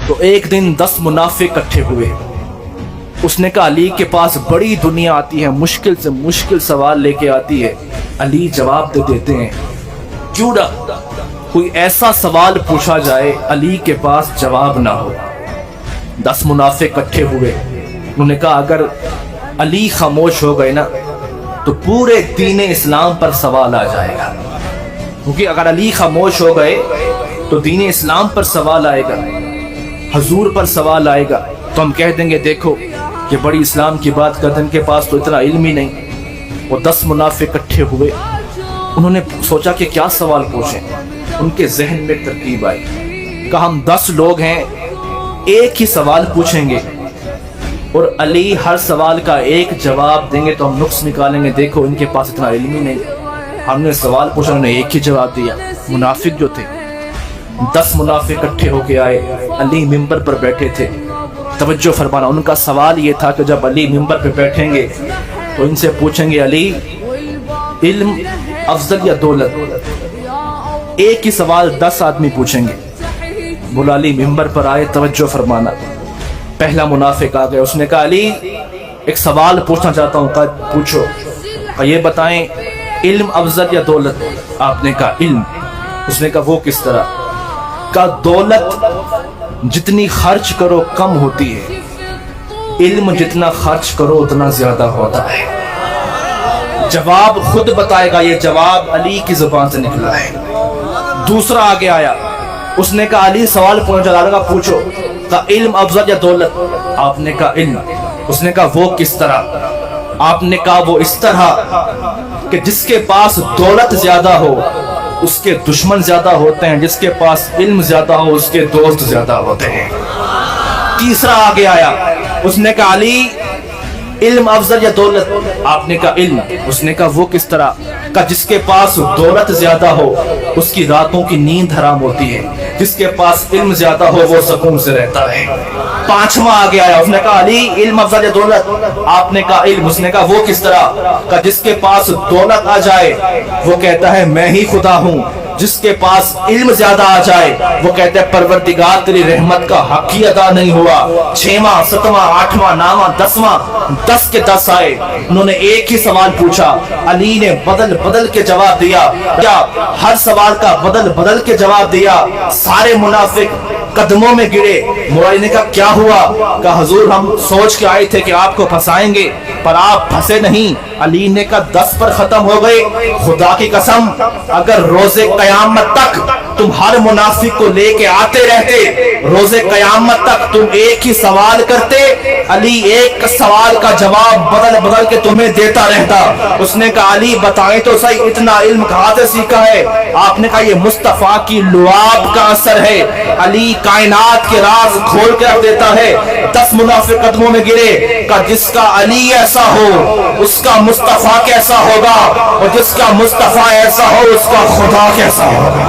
تو ایک دن 10 منافق اکٹھے ہوئے. اس نے کہا علی کے پاس بڑی دنیا آتی ہے, مشکل سے مشکل سوال لے کے آتی ہے, علی جواب دے دیتے ہیں. کیوں نہ کوئی ایسا سوال پوچھا جائے علی کے پاس جواب نہ ہو. 10 منافق اکٹھے ہوئے. انہوں نے کہا اگر علی خاموش ہو گئے نا تو پورے دین اسلام پر سوال آ جائے گا, کیونکہ اگر علی خاموش ہو گئے تو دین اسلام پر سوال آئے گا, حضور پر سوال آئے گا. تو ہم کہہ دیں گے دیکھو یہ بڑی اسلام کی بات کرتے, ان کے پاس تو اتنا علم ہی نہیں. وہ 10 منافق اکٹھے ہوئے. انہوں نے سوچا کہ کیا سوال پوچھیں. ان کے ذہن میں ترکیب آئی. کہا ہم 10 لوگ ہیں, ایک ہی سوال پوچھیں گے اور علی ہر سوال کا ایک جواب دیں گے تو ہم نقص نکالیں گے دیکھو ان کے پاس اتنا علم ہی نہیں. ہم نے سوال پوچھا, انہوں نے ایک ہی جواب دیا. منافق جو تھے 10 منافق اکٹھے ہو کے آئے. علی ممبر پر بیٹھے تھے. توجہ فرمانا, ان کا سوال یہ تھا کہ جب علی ممبر پہ بیٹھیں گے تو ان سے پوچھیں گے علی علم افضل یا دولت. ایک ہی سوال 10 آدمی پوچھیں گے. بولا علی ممبر پر آئے. توجہ فرمانا, پہلا منافق آ گیا. اس نے کہا علی ایک سوال پوچھنا چاہتا ہوں. کہا پوچھو. یہ بتائیں علم افضل یا دولت. آپ نے کہا علم. اس نے کہا وہ کس طرح. کہا دولت جتنی خرچ کرو کم ہوتی ہے, علم جتنا خرچ کرو اتنا زیادہ ہوتا ہے. جواب خود بتائے گا. یہ جواب علی کی زبان سے نکلا ہے. دوسرا آگے آیا. اس نے کہا علی سوال پوچھا جا رہا, پوچھو. کہا علم افضل یا دولت. آپ نے کہا علم. اس نے کہا وہ کس طرح. آپ نے کہا وہ اس طرح کہ جس کے پاس دولت زیادہ ہو اس کے دشمن زیادہ ہوتے ہیں, جس کے پاس علم زیادہ ہو اس کے دوست زیادہ ہوتے ہیں. تیسرا آگے آیا. اس نے کہا علی علم افضل یا دولت. آپ نے کہا علم. اس نے کہا وہ کس طرح. کہا جس کے پاس دولت زیادہ ہو اس کی راتوں کی نیند حرام ہوتی ہے, جس کے پاس علم زیادہ ہو وہ سکون سے رہتا ہے. پانچواں آگے آیا. اس نے کہا علی علم افضل یا دولت. آپ نے کہا علم. اس نے کہا وہ کس طرح. کہا جس کے پاس دولت آ جائے وہ کہتا ہے میں ہی خدا ہوں, جس کے پاس علم زیادہ آ جائے وہ کہتا ہے پروردگار تیری رحمت کا حق ہی ادا نہیں ہوا. 6واں 7واں 8واں 9واں 10واں 10 کے 10 آئے. انہوں نے ایک ہی سوال پوچھا. علی نے بدل بدل کے جواب دیا. کیا ہر سوال کا بدل بدل کے جواب دیا. سارے منافق قدموں میں گرے. مولانا نے کہا کیا ہوا. کہا حضور ہم سوچ کے آئے تھے کہ آپ کو پھنسائیں گے پر آپ پھنسے نہیں. علی نے کہا 10 پر ختم ہو گئے. خدا کی قسم اگر روز قیامت تک تم ہر منافق کو لے کے آتے رہتے, روز قیامت تک تم ایک ہی سوال کرتے, علی ایک سوال کا جواب بدل بدل کے تمہیں دیتا رہتا. اس نے کہا علی بتائیں تو صحیح اتنا علم کہاں سے سیکھا ہے. آپ نے کہا یہ مصطفیٰ کی لعاب کا اثر ہے. علی کائنات کے راز کھول کے رکھ دیتا ہے. 10 منافق قدموں میں گرے. کہا جس کا علی ایسا ہو اس کا مصطفیٰ کیسا ہوگا, اور جس کا مصطفیٰ ایسا ہو اس کا خدا کیسا ہوگا.